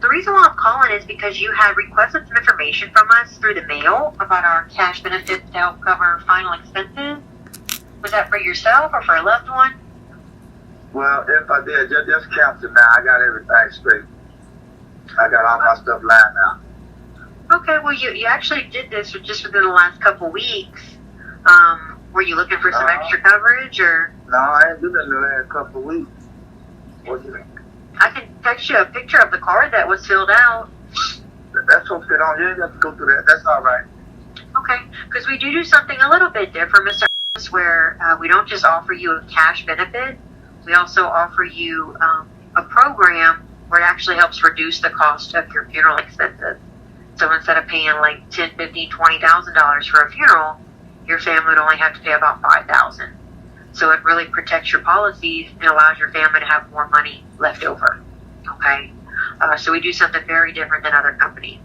The reason why I'm calling is because you had requested some information from us through the mail about our cash benefits to help cover final expenses. Was that for yourself or for a loved one? Well, if I did, just cancel now. I got everything straight. I got all my stuff lined out. Okay, well, you actually did this just within the last couple weeks. Were you looking for some extra coverage, or? No, I ain't doing it in the last couple of weeks. What do you mean? I can text you a picture of the card that was filled out. That's okay. You ain't got to go through that. That's all right. Okay, because we do something a little bit different, Mr. Where we don't just offer you a cash benefit. We also offer you a program where it actually helps reduce the cost of your funeral expenses. So instead of paying like $10,000, $15,000, $20,000 for a funeral, your family would only have to pay about $5,000. So it really protects your policies and allows your family to have more money left over. Okay, so we do something very different than other companies.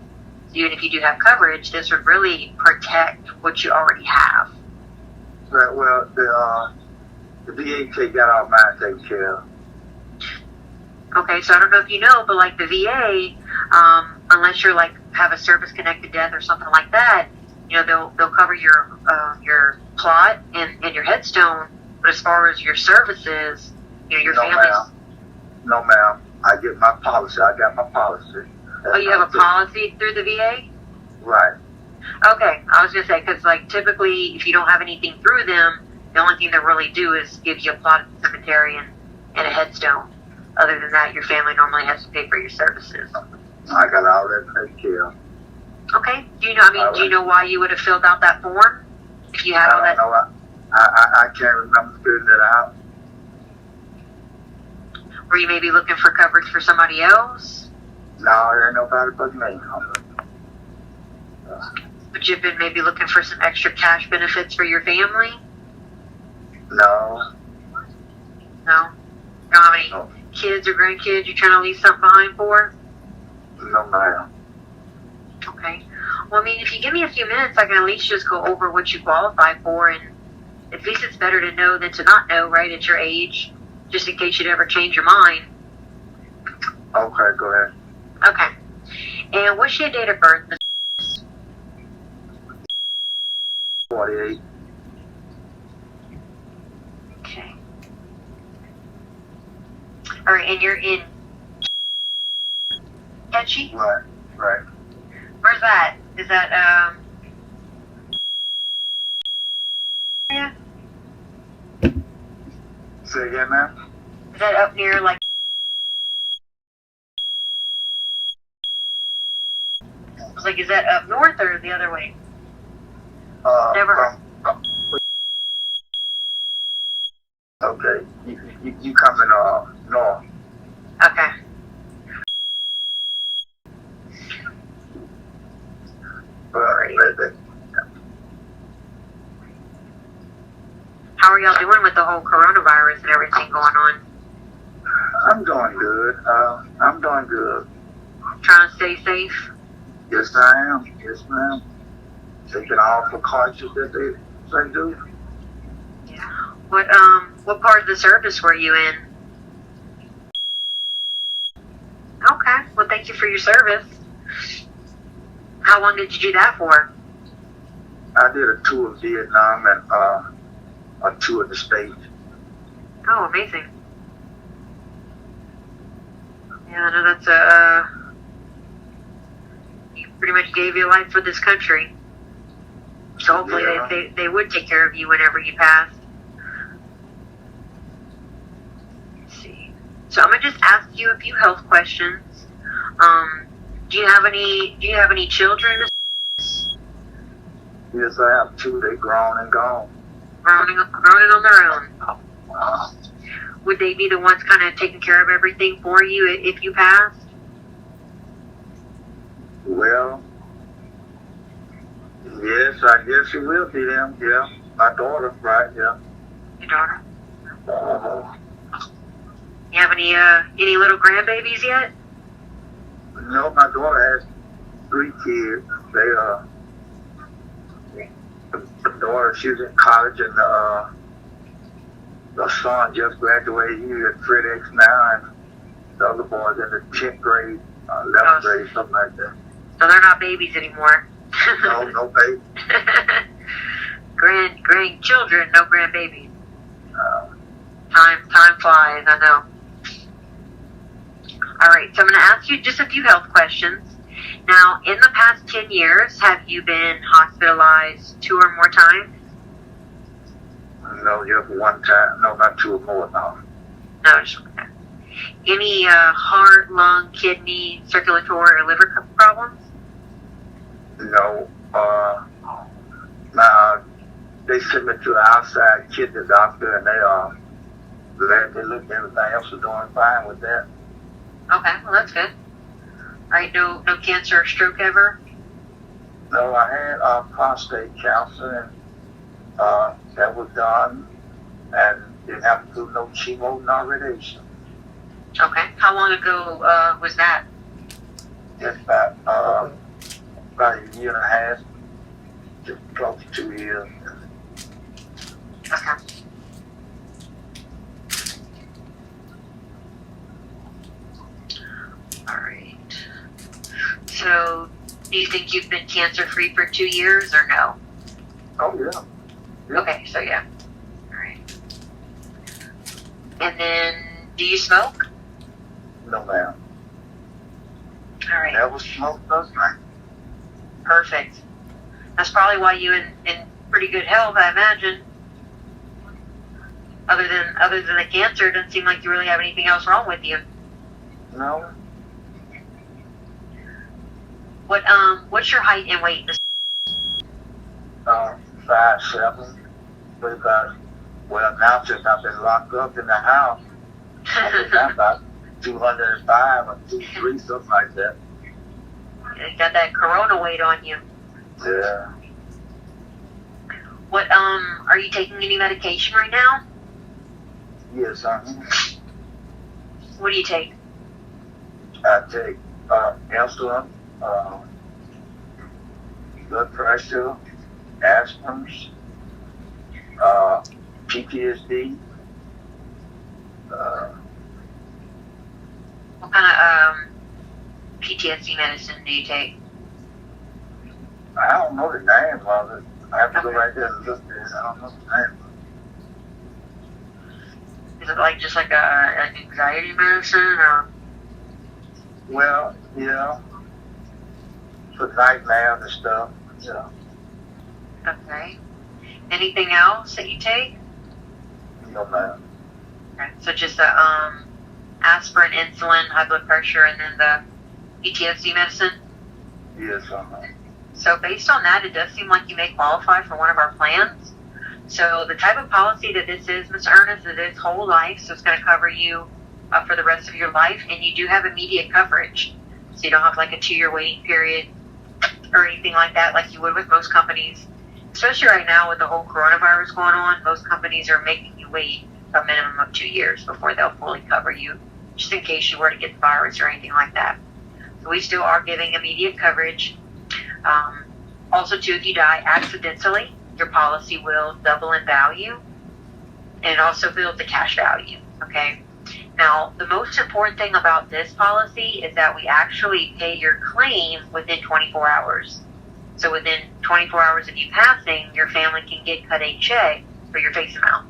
So even if you do have coverage, this would really protect what you already have. Right, well, the VA got all mine taken care of. Okay, so I don't know if you know, but like the VA, unless you're like have a service-connected death or something like that, you know, they'll cover your plot and your headstone. But as far as your services, you know, your family. No, ma'am. I get my policy. I got my policy. Oh, you have a policy through the VA? Right. Okay, I was gonna say, because like typically, if you don't have anything through them, the only thing they really do is give you a plot at the cemetery and a headstone. Other than that, your family normally has to pay for your services. I got all that taken care of. Okay. Do you know? I mean, do you know why you would have filled out that form if you had all that? I can't remember filling it out. Were you maybe looking for coverage for somebody else? No, there ain't nobody but me. Would you have been maybe looking for some extra cash benefits for your family? No. No? You don't have any kids or grandkids you're trying to leave something behind for? No, ma'am. Okay. Well, I mean, if you give me a few minutes, I can at least just go over what you qualify for, and at least it's better to know than to not know, right, at your age, just in case you'd ever change your mind. Okay, go ahead. Okay. And what's your date of birth? 48. Okay. All right, and you're in Ketchy? Right. Where's that? Is that, yeah? Say again, ma'am? Is that up near, like, I was like, is that up north or the other way? Never heard. Okay, you coming north. Okay. How are y'all doing with the whole coronavirus and everything going on? I'm doing good. I'm doing good. Trying to stay safe? Yes, I am. Yes, ma'am. Taking all precautions that they do. Yeah. What part of the service were you in? Okay. Well, thank you for your service. How long did you do that for? I did a tour of Vietnam and a tour of the States. Oh, amazing. Yeah, I know that's you pretty much gave your life for this country. So hopefully they would take care of you whenever you passed. Let's see. So I'm gonna just ask you a few health questions. Do you have any children? Yes, I have two. They grown and gone. Grown and on their own. Would they be the ones kind of taking care of everything for you if you passed? Well, yes, I guess it will be them. Yeah, my daughter, right? Yeah. Your daughter. You have any little grandbabies yet? No, my daughter has 3 kids. The daughter, she's in college, and the son just graduated. He's at FedEx now, and the other boy's in the 10th grade. 11th grade, something like that. So they're not babies anymore. No baby. Grandchildren, no grandbabies. Time flies, I know. All right, so I'm going to ask you just a few health questions. Now, in the past 10 years, have you been hospitalized 2 or more times? No, just one time. No, not 2 or more, no. No, just one time. Any heart, lung, kidney, circulatory, or liver problems? No. Now, they sent me to the outside kidney doctor, and they looked, everything else was doing fine with that. Okay, well, that's good. All right, no cancer or stroke ever? No, I had prostate cancer, and that was done, and didn't have to do no chemo, no radiation. Okay, how long ago was that? Just about a year and a half, just close to 2 years. Okay. All right. So, do you think you've been cancer-free for 2 years or no? Oh, yeah. Yep. Okay, so yeah. All right. And then, do you smoke? No, ma'am. All right. Never smoked nothing. Perfect. That's probably why you in pretty good health, I imagine. Other than the cancer, it doesn't seem like you really have anything else wrong with you. No. What's your height and weight? 5'7", because, well, now since I've been locked up in the house, I've been about 205 or 203, something like that. You got that corona weight on you. Yeah. What are you taking any medication right now? Yes, What do you take? I take insulin, blood pressure, aspirins, PTSD. What kind of PTSD medicine do you take? I don't know the name of it. I have to go right there and look at it. I don't know the name. Is it like just like an anxiety medicine or? Well, yeah. For nightmares and stuff. Yeah. Okay. Anything else that you take? No, ma'am. Okay. So just the aspirin, insulin, high blood pressure, and then the PTSD medicine? Yes, So based on that, it does seem like you may qualify for one of our plans. So the type of policy that this is, Mr. Ernest, it is whole life, so it's going to cover you for the rest of your life, and you do have immediate coverage. So you don't have like a 2-year waiting period or anything like that like you would with most companies. Especially right now with the whole coronavirus going on, most companies are making you wait a minimum of 2 years before they'll fully cover you, just in case you were to get the virus or anything like that. So we still are giving immediate coverage. Also, too, if you die accidentally, your policy will double in value, and it also builds a cash value, okay? Now, the most important thing about this policy is that we actually pay your claim within 24 hours. So within 24 hours of you passing, your family can get cut a check for your face amount,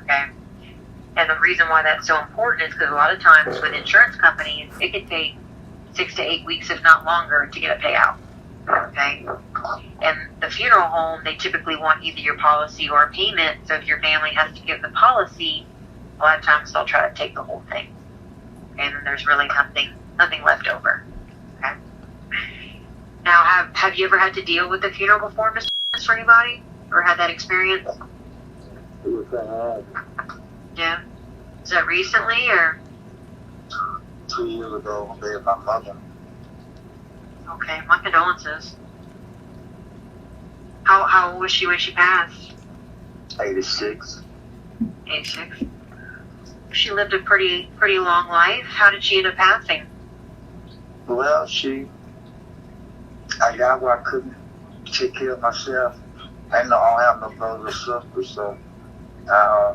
okay? And the reason why that's so important is because a lot of times with insurance companies, it can take 6 to 8 weeks, if not longer, to get a payout, okay? And the funeral home, they typically want either your policy or a payment, so if your family has to give the policy, a lot of times they'll try to take the whole thing. And then there's really nothing left over, okay? Now, have you ever had to deal with a funeral before, Mr. for anybody? Or had that experience? It was hard. Yeah. Is that recently, or? 2 years ago, I buried my mother. Okay, my condolences. How old was she when she passed? 86. 86. She lived a pretty long life. How did she end up passing? Well, I got where I couldn't take care of myself. I don't have no brothers or sisters, so I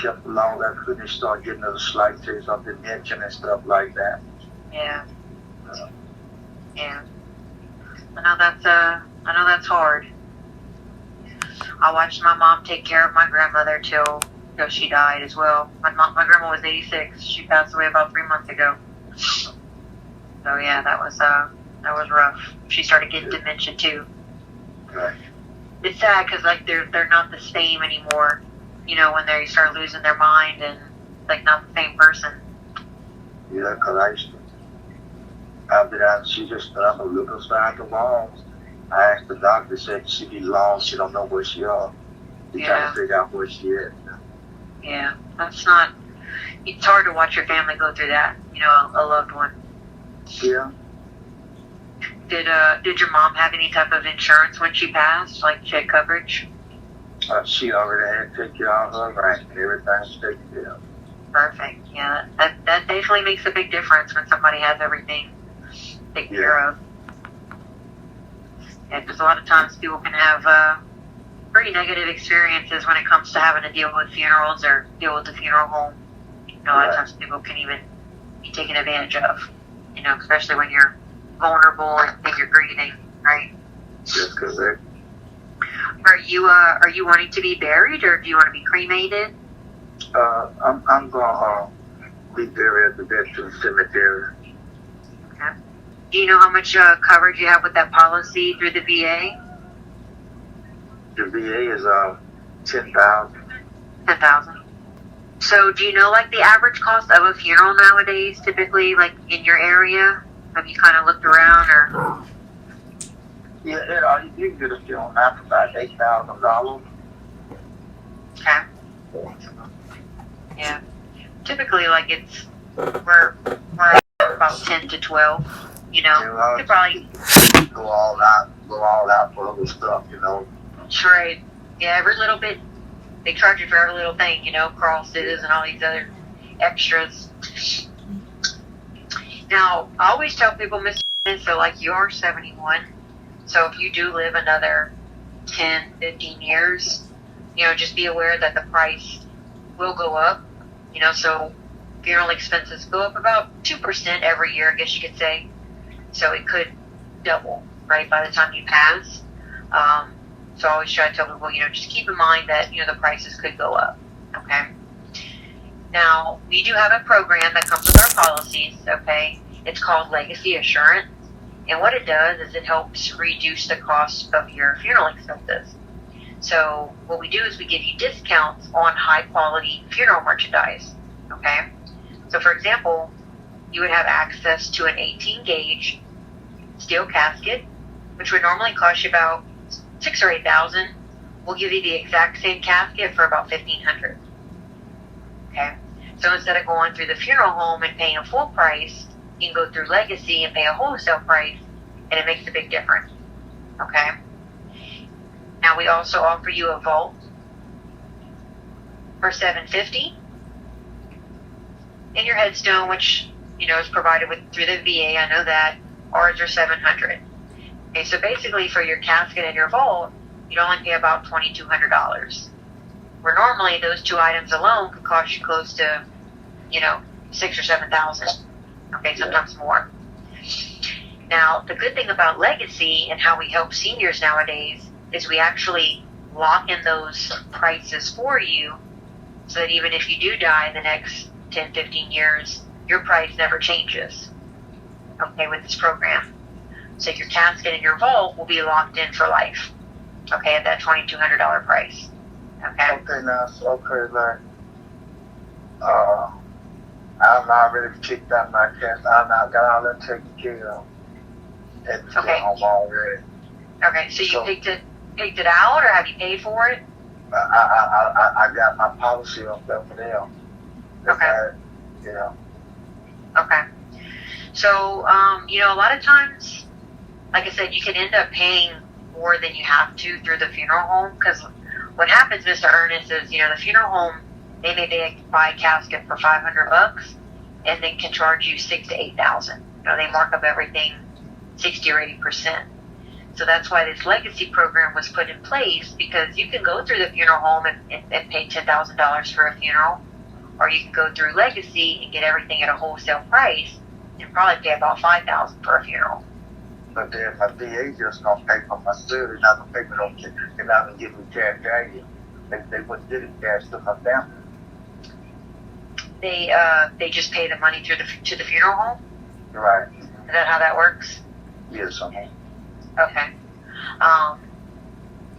kept along. I couldn't start getting a slight taste of dementia and stuff like that. Yeah. Yeah. I know that's hard. I watched my mom take care of my grandmother till she died as well. My grandma was 86. She passed away about 3 months ago. So yeah, that was rough. She started getting dementia too. Right. It's sad because like they're not the same anymore. You know, when they start losing their mind and like not the same person. Yeah, because I used to, after that, she just stood up and looked beside the walls. I asked the doctor, said she be lost, she don't know where she are. She trying to figure out where she is. Yeah, that's not. It's hard to watch your family go through that. You know, a loved one. Yeah. Did your mom have any type of insurance when she passed, like she had coverage? She already had to take care of her right and everything's taken care of. Perfect. Yeah, that definitely makes a big difference when somebody has everything taken care of. Yeah, because a lot of times people can have pretty negative experiences when it comes to having to deal with funerals or deal with the funeral home. You know, a lot of times people can even be taken advantage of. You know, especially when you're vulnerable and you're grieving, right? Just correct. Are you wanting to be buried or do you want to be cremated? I'm gonna be buried at the veteran cemetery. Okay. Do you know how much coverage you have with that policy through the VA? The VA is 10,000. 10,000. So, do you know like the average cost of a funeral nowadays? Typically, like in your area, have you kind of looked around or? Yeah, you can get a funeral now for about $8,000. Okay. Yeah. Typically, like we're at about 10 to 12. You know, you could probably go all out for other stuff. You know. Right. Yeah, every little bit. They charge you for every little thing. You know, crosses and all these other extras. Now, I always tell people, Mr. So like you are 71. So if you do live another 10, 15 years, you know, just be aware that the price will go up. You know, so funeral expenses go up about 2% every year, I guess you could say. So it could double, right, by the time you pass. So I always try to tell people, you know, just keep in mind that, you know, the prices could go up, okay? Now, we do have a program that comes with our policies, okay? It's called Legacy Assurance. And what it does is it helps reduce the cost of your funeral expenses. So what we do is we give you discounts on high-quality funeral merchandise, okay? So, for example, you would have access to an 18-gauge steel casket, which would normally cost you about $6,000 or $8,000. We'll give you the exact same casket for about $1,500. Okay, so instead of going through the funeral home and paying a full price, you can go through Legacy and pay a wholesale price, and it makes a big difference. Okay. Now we also offer you a vault for $750, and your headstone, which you know is provided through the VA. I know that ours are $700. Okay, so basically for your casket and your vault, you'd only pay about $2,200. Where normally those two items alone could cost you close to, you know, $6,000 or $7,000. Okay, sometimes more. Now, the good thing about Legacy and how we help seniors nowadays is we actually lock in those prices for you so that even if you do die in the next 10, 15 years, your price never changes. Okay, with this program. So your casket and your vault will be locked in for life. Okay, at that $2,200 price. Okay. Okay, now, I'm already kicked out my cast. I'm not got all that taken care of. Okay. Home already. Okay, so you picked it out, or have you paid for it? I got my policy on stuff for them. Okay. You know. Okay. So, you know, a lot of times, like I said, you can end up paying more than you have to through the funeral home, because what happens, Mr. Ernest, is, you know, the funeral home, they may buy a casket for $500 and then can charge you $6,000 to $8,000. You know, they mark up everything 60 or 80%. So that's why this Legacy program was put in place, because you can go through the funeral home and pay $10,000 for a funeral, or you can go through Legacy and get everything at a wholesale price and probably pay about $5,000 for a funeral. But then my VA just gonna pay for my surgery. They're not gonna pay for no cash. They're not gonna give me cash value. They wouldn't give me cash to my family. They just pay the money to the funeral home. Right. Is that how that works? Yes, Okay.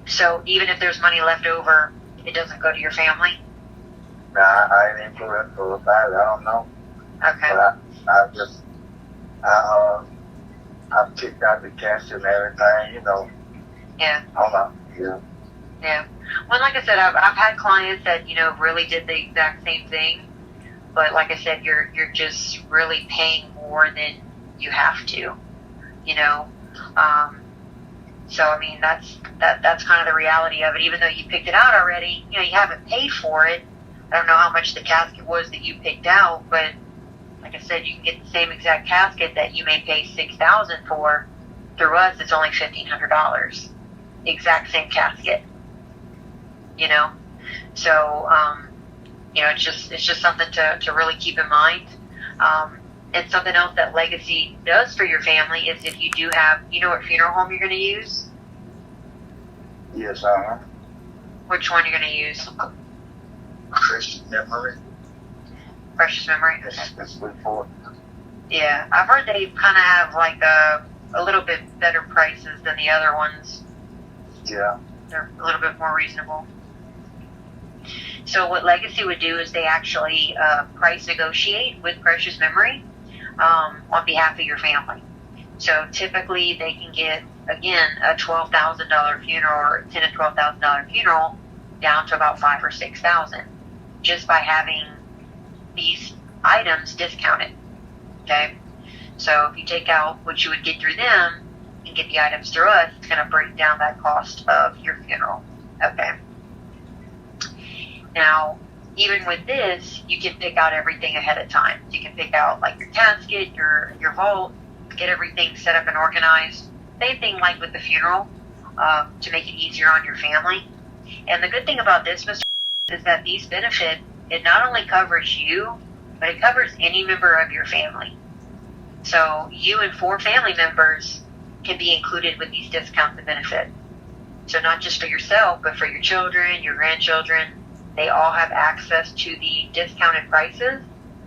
So even if there's money left over, it doesn't go to your family? Nah, I ain't influenced about it. I don't know. Okay. But I picked out the cash and everything, you know. Yeah. Hold on. Yeah. Yeah. Well, like I said, I've had clients that, really did the exact same thing. But like I said, you're just really paying more than you have to, So, I mean, that's kind of the reality of it. Even though you picked it out already, you haven't paid for it. I don't know how much the casket was that you picked out, but like I said, you can get the same exact casket that you may pay $6,000 for. Through us, it's only $1,500. Exact same casket. So, it's just something to really keep in mind. And something else that Legacy does for your family is if you do have, what funeral home you're going to use? Yes, Which one you're going to use? Precious Memory. Precious Memory? That's important. Yeah, I've heard they kind of have like a little bit better prices than the other ones. Yeah. They're a little bit more reasonable. So what Legacy would do is they actually price negotiate with Precious Memory on behalf of your family. So typically they can get, again, a $12,000 funeral or $10,000 to $12,000 funeral down to about $5,000 or $6,000 just by having these items discounted. Okay? So if you take out what you would get through them and get the items through us, it's going to break down that cost of your funeral. Okay? Now, even with this, you can pick out everything ahead of time. You can pick out like your casket, your vault, get everything set up and organized. Same thing like with the funeral, to make it easier on your family. And the good thing about this, Mr. is that these benefits, it not only covers you, but it covers any member of your family. So you and 4 family members can be included with these discounts and benefits. So not just for yourself, but for your children, your grandchildren. They all have access to the discounted prices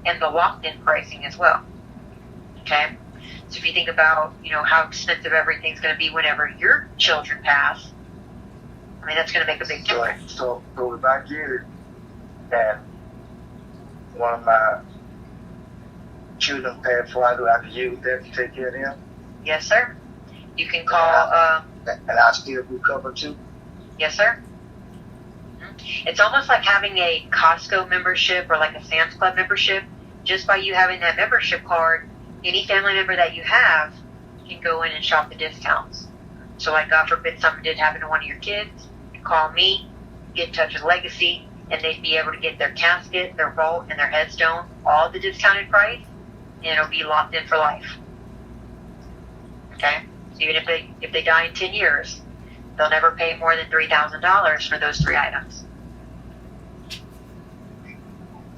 and the locked-in pricing as well. Okay? So if you think about, how expensive everything's going to be whenever your children pass, I mean, that's going to make a big difference. So if I get it, and one of my children pass before do I have to use that to take care of them? Yes, sir. You can call... and I still be covered too? Yes, sir. It's almost like having a Costco membership or like a Sam's Club membership. Just by you having that membership card, any family member that you have can go in and shop the discounts. So like God forbid something did happen to one of your kids, you call me, get in touch with Legacy, and they'd be able to get their casket, their vault, and their headstone, all at the discounted price, and it'll be locked in for life. Okay? So even if they die in 10 years, they'll never pay more than $3,000 for those 3 items.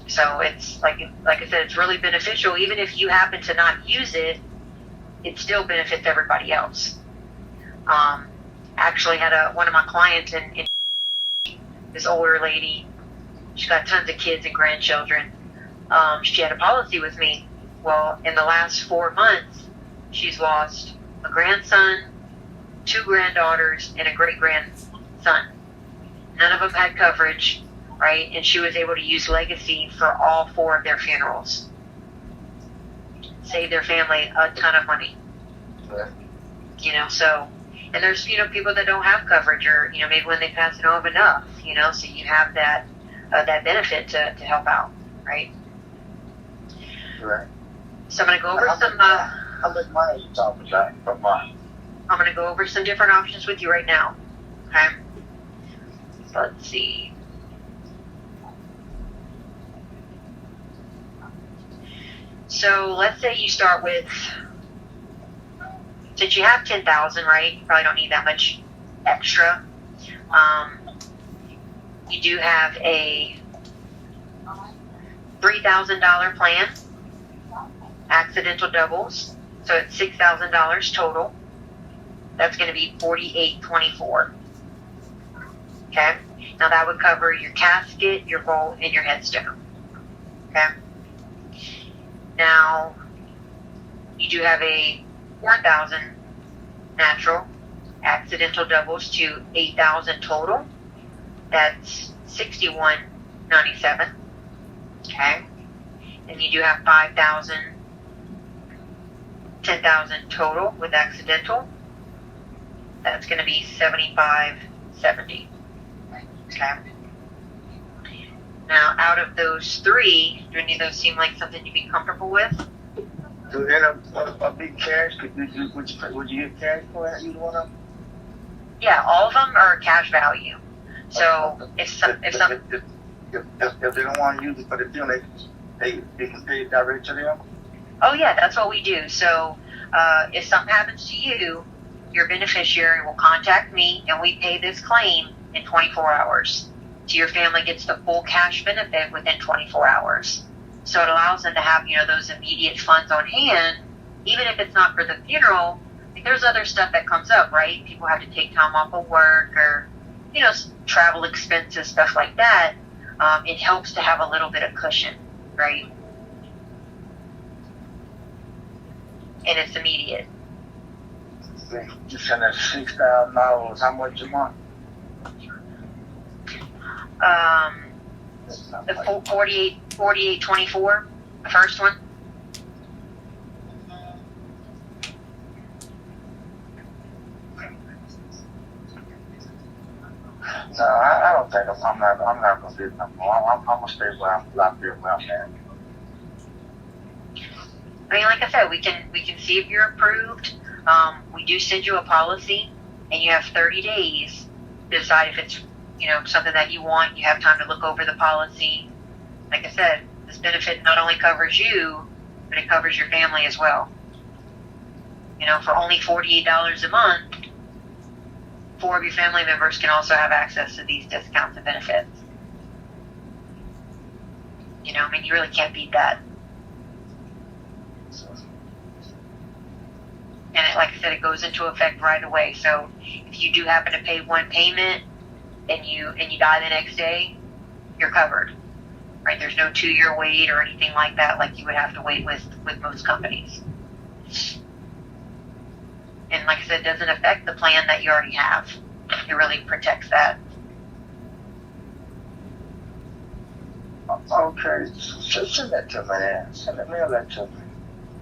So it's like I said, it's really beneficial. Even if you happen to not use it, it still benefits everybody else. Actually had one of my clients in this older lady. She's got tons of kids and grandchildren. She had a policy with me. Well, in the last 4 months, she's lost a grandson, 2 granddaughters, and a great-grandson. None of them had coverage, right? And she was able to use Legacy for all 4 of their funerals. Save their family a ton of money. Yeah. So, and there's, people that don't have coverage or, maybe when they pass, they don't have enough, so you have that benefit to help out, right? Right. So I'm going to go over some... How much money are you talking about per month? I'm going to go over some different options with you right now. Okay? So let's see. So let's say you start with, since you have $10,000, right? You probably don't need that much extra. You do have a $3,000 plan. accidental doubles, so it's $6,000 total. That's going to be $4,824. Okay. Now that would cover your casket, your vault, and your headstone. Okay. Now you do have a 4,000 natural, accidental doubles to 8,000 total. That's $61.97. Okay. And you do have 5,000, 10,000 total with accidental. That's going to be $75.70. Okay. Now, out of those three, do any of those seem like something you'd be comfortable with? So then a big cash, would you get cash for that, either one of them? Yeah, all of them are cash value. So if they don't want to use it for the deal, they can pay it direct to them? Oh yeah, that's what we do. So if something happens to you, your beneficiary will contact me and we pay this claim in 24 hours. So your family gets the full cash benefit within 24 hours. So it allows them to have, those immediate funds on hand, even if it's not for the funeral. Like there's other stuff that comes up, right? People have to take time off of work or, travel expenses, stuff like that. It helps to have a little bit of cushion, right? And it's immediate. You send us $6,000, how much a month? The 4824, the first one. No, I don't think I'm not gonna do it no more. I'm gonna stay where I'm at. I mean, like I said, we can see if you're approved. We do send you a policy, and you have 30 days to decide if it's something that you want. You have time to look over the policy. Like I said, this benefit not only covers you, but it covers your family as well. For only $48 a month, 4 of your family members can also have access to these discounts and benefits. You really can't beat that. And like I said, it goes into effect right away. So if you do happen to pay one payment and you die the next day, you're covered. Right? There's no 2-year wait or anything like that, like you would have to wait with most companies. And like I said, it doesn't affect the plan that you already have. It really protects that. Okay, so send that to me then. Mail that to me.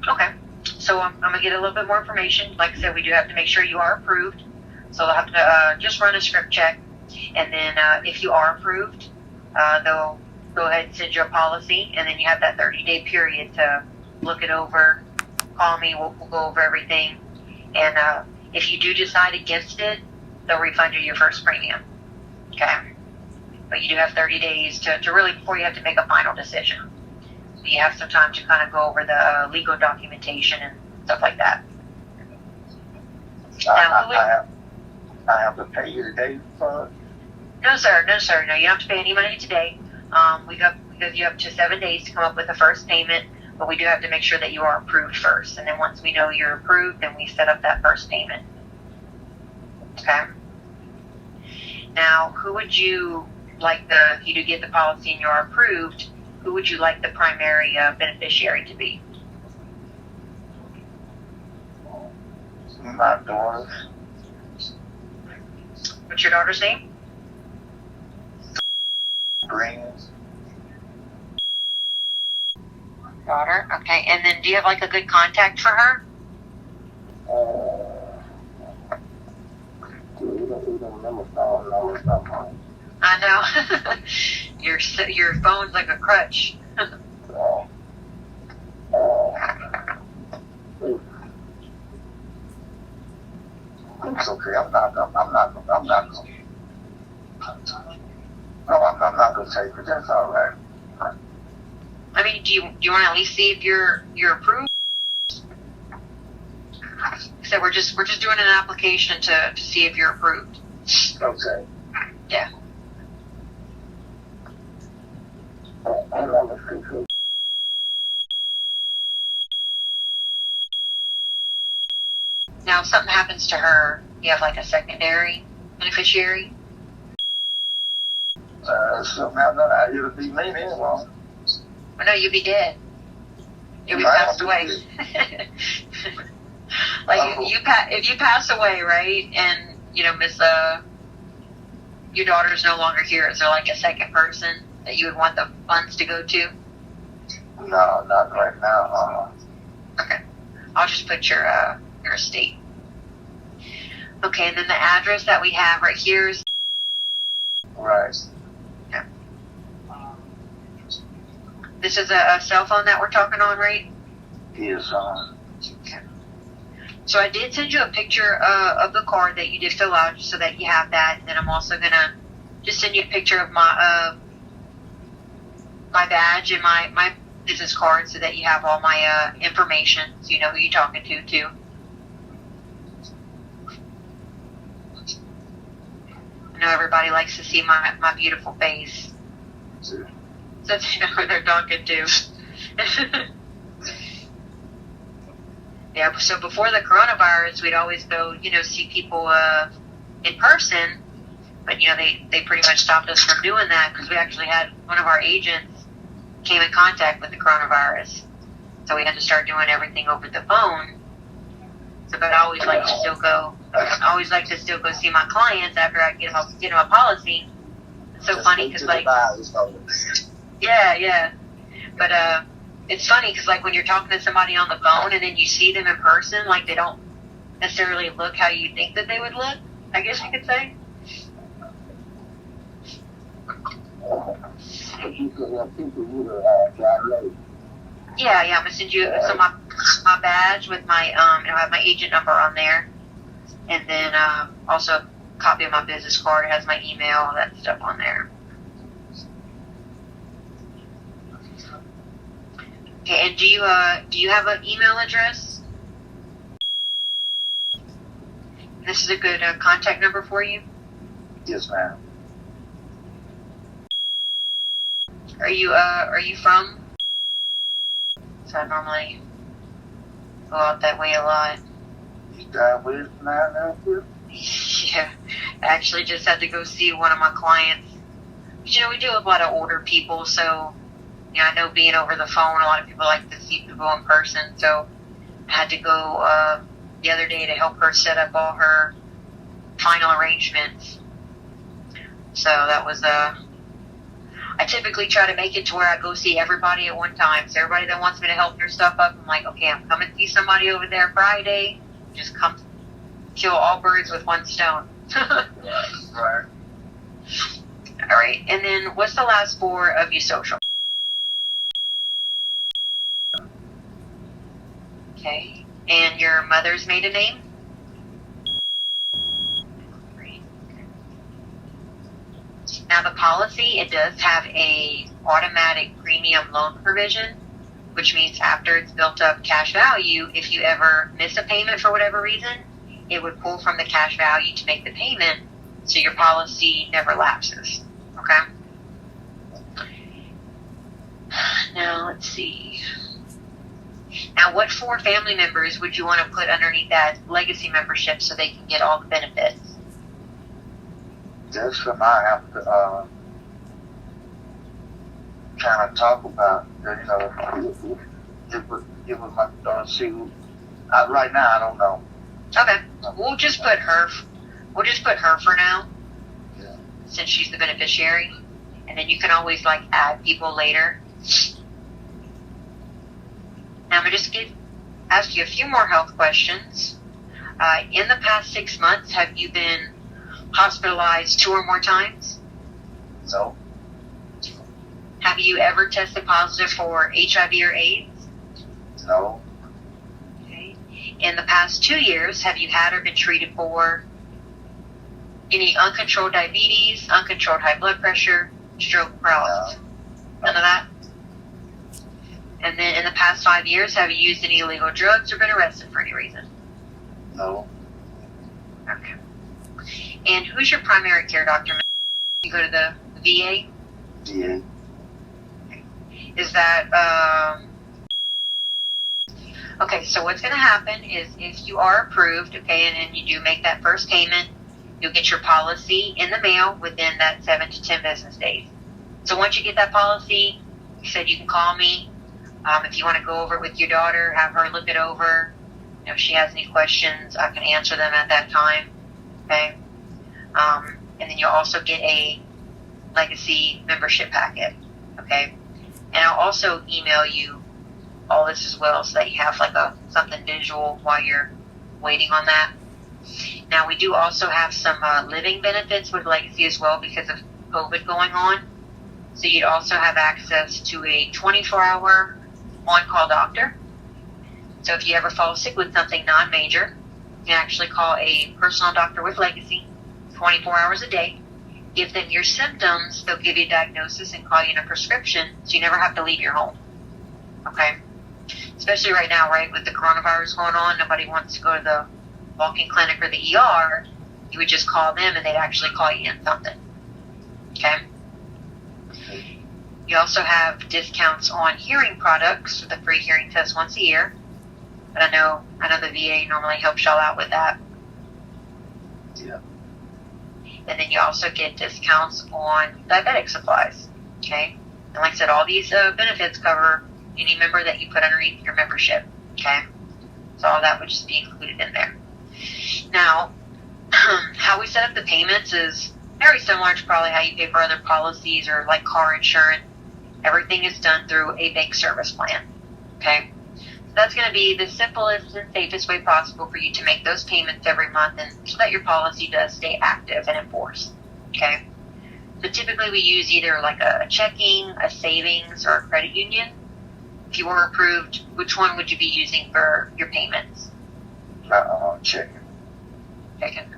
Okay. So I'm going to get a little bit more information. Like I said, we do have to make sure you are approved. So they'll have to just run a script check. And then if you are approved, they'll go ahead and send you a policy. And then you have that 30-day period to look it over. Call me. We'll go over everything. And if you do decide against it, they'll refund you your first premium. Okay? But you do have 30 days to really, before you have to make a final decision. So you have some time to kind of go over the legal documentation and stuff like that. I have to pay you today for it? No, sir. No, you don't have to pay any money today. We give you up to 7 days to come up with the first payment, but we do have to make sure that you are approved first. And then once we know you're approved, then we set up that first payment. Okay? Now, who would you like if you do get the policy and you're approved, who would you like the primary beneficiary to be? My daughter. What's your daughter's name? Green. Daughter, okay. And then do you have a good contact for her? I know. Your phone's like a crutch. It's okay. I'm not going. No, I'm not going to take it. That's all right. I mean, do you want to at least see if you're approved? So we're just doing an application to see if you're approved. Okay. Yeah. I love it. Now, if something happens to her, you have like a secondary beneficiary. Something happened, it'll be me anyway. Well, no, you'd be dead. You'll be passed away. Like if you pass away, right, and Miss your daughter's no longer here, is there like a second person that you would want the funds to go to? No, not right now. Okay, I'll just put your estate. Okay, and then the address that we have right here is Right. yeah. This is a cell phone that we're talking on, right? Yes. Okay. So I did send you a picture of the card that you did fill out, so that you have that. And then I'm also gonna just send you a picture of my badge and my business card, so that you have all my information, so you know who you're talking to too. I know everybody likes to see my beautiful face, so that you know who they're talking to. Yeah, so before the coronavirus, we'd always go, see people in person, but they pretty much stopped us from doing that, because we actually had one of our agents came in contact with the coronavirus, so we had to start doing everything over the phone. So, but I always like to still go see my clients after I get them a policy. It's so funny because yeah, but it's funny because like when you're talking to somebody on the phone and then you see them in person, like they don't necessarily look how you think that they would look, I guess you could say. Yeah, I'm gonna send you my badge with my I have my agent number on there, and then also a copy of my business card. It has my email, all that stuff on there. Okay, and do you have an email address? This is a good contact number for you. Yes, ma'am. Are you from? So I normally go out that way a lot. You drive with now? Yeah, I actually just had to go see one of my clients. But, we do a lot of older people, so I know being over the phone, a lot of people like to see people in person. So I had to go the other day to help her set up all her final arrangements. So that was I typically try to make it to where I go see everybody at one time. So everybody that wants me to help their stuff up, I'm like, okay, I'm coming to see somebody over there Friday. Just come kill all birds with one stone. Right. All right. And then what's the last four of your social? Okay. And your mother's maiden name? Now the policy, it does have a automatic premium loan provision, which means after it's built up cash value, if you ever miss a payment for whatever reason, it would pull from the cash value to make the payment, so your policy never lapses. Okay? Now let's see. Now what 4 family members would you want to put underneath that legacy membership so they can get all the benefits? That's something I have to kind of talk about. Give with my daughter. See, right now I don't know. Okay, we'll just put her. We'll just put her for now, Yeah. since she's the beneficiary, and then you can always add people later. Now I'm gonna just ask you a few more health questions. In the past 6 months, have you been hospitalized 2 or more times? No. Have you ever tested positive for HIV or AIDS? No. Okay. In the past 2 years, have you had or been treated for any uncontrolled diabetes, uncontrolled high blood pressure, stroke, paralysis? None of that? And then in the past 5 years, have you used any illegal drugs or been arrested for any reason? No. Okay. And who's your primary care doctor? You go to the VA? Yeah. Is that Okay, so what's going to happen is if you are approved, okay, and then you do make that first payment, you'll get your policy in the mail within that 7 to 10 business days. So once you get that policy, you said you can call me. If you want to go over it with your daughter, have her look it over. If she has any questions, I can answer them at that time. Okay. And then you'll also get a legacy membership packet. Okay. And I'll also email you all this as well, so that you have like something visual while you're waiting on that. Now we do also have some living benefits with legacy as well because of COVID going on. So you'd also have access to a 24-hour on-call doctor. So if you ever fall sick with something non-major, you can actually call a personal doctor with legacy 24 hours a day. Give them your symptoms, they'll give you a diagnosis and call you in a prescription, so you never have to leave your home. Okay? Especially right now, right, with the coronavirus going on, nobody wants to go to the walk-in clinic or the ER. You would just call them and they'd actually call you in something. Okay? You also have discounts on hearing products with a free hearing test once a year. But I know the VA normally helps y'all out with that. Yeah. And then you also get discounts on diabetic supplies. Okay? And like I said, all these benefits cover any member that you put underneath your membership. Okay? So all that would just be included in there. Now, how we set up the payments is very similar to probably how you pay for other policies or like car insurance. Everything is done through a bank service plan. Okay? So that's going to be the simplest and safest way possible for you to make those payments every month, and so that your policy does stay active and enforced. Okay? So typically we use either like a checking, a savings, or a credit union. If you were approved, which one would you be using for your payments? Checking. Checking.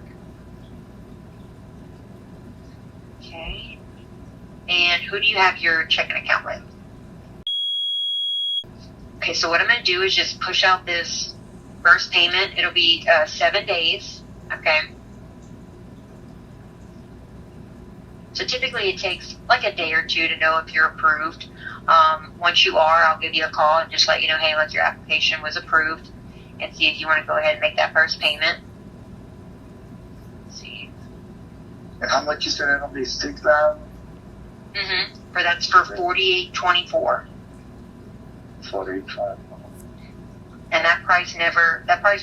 Okay. And who do you have your checking account with? Okay, so what I'm going to do is just push out this first payment. It'll be 7 days. Okay. So typically it takes like a day or two to know if you're approved. Once you are, I'll give you a call and just let you know, hey, like your application was approved, and see if you want to go ahead and make that first payment. Let's see. And how much you said it'll be? $6,000? That's for $48.24. $48.24. And that price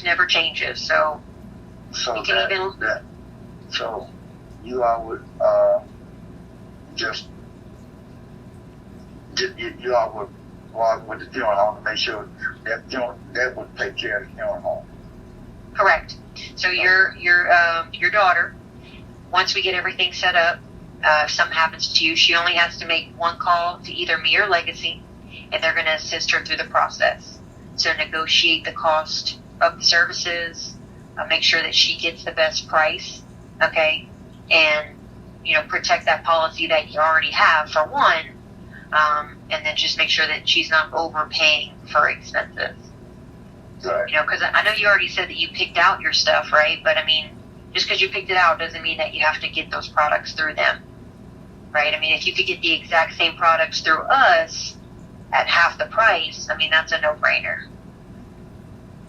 never changes. So So you can so you all would you all would walk with the funeral home to make sure that would take care of the funeral home. correct. So your daughter, once we get everything set up, if something happens to you, she only has to make one call to either me or Legacy, and they're going to assist her through the process. So negotiate the cost of the services, make sure that she gets the best price, okay, and protect that policy that you already have for one, and then just make sure that she's not overpaying for expenses. Right. Because I know you already said that you picked out your stuff, right? But I mean, just because you picked it out doesn't mean that you have to get those products through them, right? I mean, if you could get the exact same products through us at half the price, I mean, that's a no-brainer,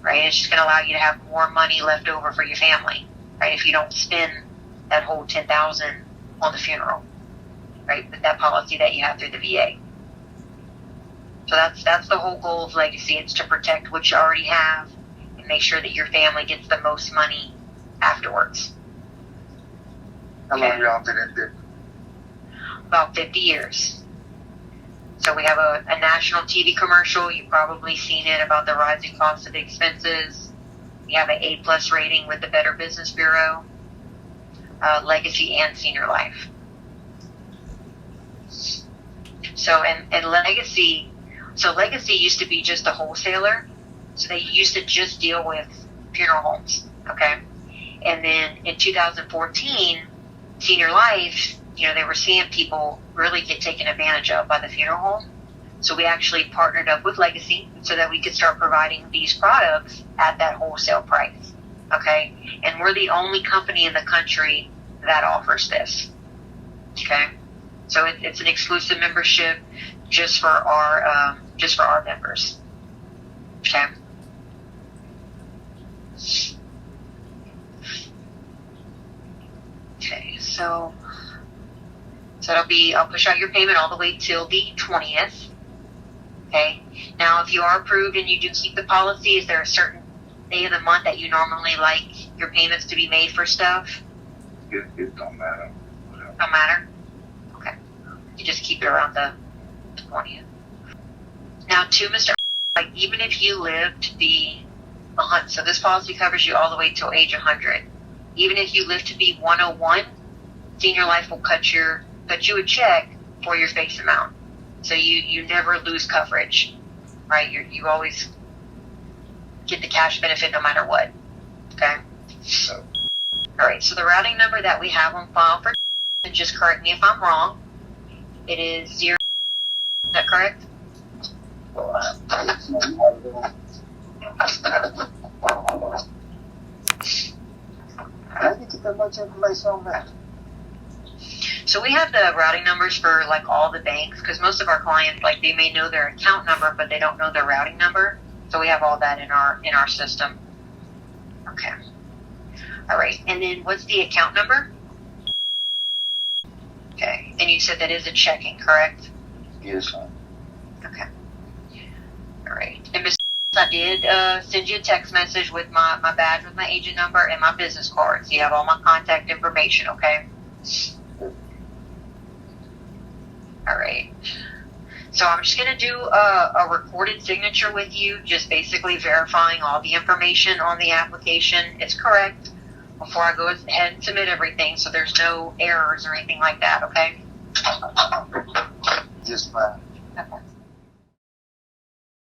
right? It's just going to allow you to have more money left over for your family, right? If you don't spend that whole $10,000 on the funeral, right? With that policy that you have through the VA. So that's the whole goal of Legacy. It's to protect what you already have and make sure that your family gets the most money afterwards. How long y'all been in business? About 50 years. So we have a national TV commercial. You've probably seen it about the rising cost of expenses. We have an A+ rating with the Better Business Bureau, Legacy and Senior Life. So and Legacy. So Legacy used to be just a wholesaler. So they used to just deal with funeral homes, okay? And then in 2014, Senior Life, they were seeing people really get taken advantage of by the funeral home. So we actually partnered up with Legacy so that we could start providing these products at that wholesale price, okay? And we're the only company in the country that offers this, okay? So it's an exclusive membership just for our members. Okay. So it'll be, I'll push out your payment all the way till the 20th. Okay. Now, if you are approved and you do keep the policy, is there a certain day of the month that you normally like your payments to be made for stuff? It don't matter. Don't matter? Okay. You just keep it around the 20th. Now, to Mr. Like, even if you live to be 100, so this policy covers you all the way till age 100. Even if you live to be 101, Senior Life will cut you a check for your face amount. So you never lose coverage, right? You always get the cash benefit no matter what. Okay? All right, so the routing number that we have on file for, and just correct me if I'm wrong, it is 0. Is that correct? How did you get that much information on that? So we have the routing numbers for like all the banks, because most of our clients, like, they may know their account number, but they don't know their routing number. So we have all that in our system. Okay. All right. And then what's the account number? Okay. And you said that is a checking, correct? Yes, sir. Okay. All right. And Ms. I did send you a text message with my badge with my agent number and my business card. So you have all my contact information, okay? All right. So I'm just going to do a recorded signature with you, just basically verifying all the information on the application is correct before I go ahead and submit everything, so there's no errors or anything like that, okay? Just fine. Okay.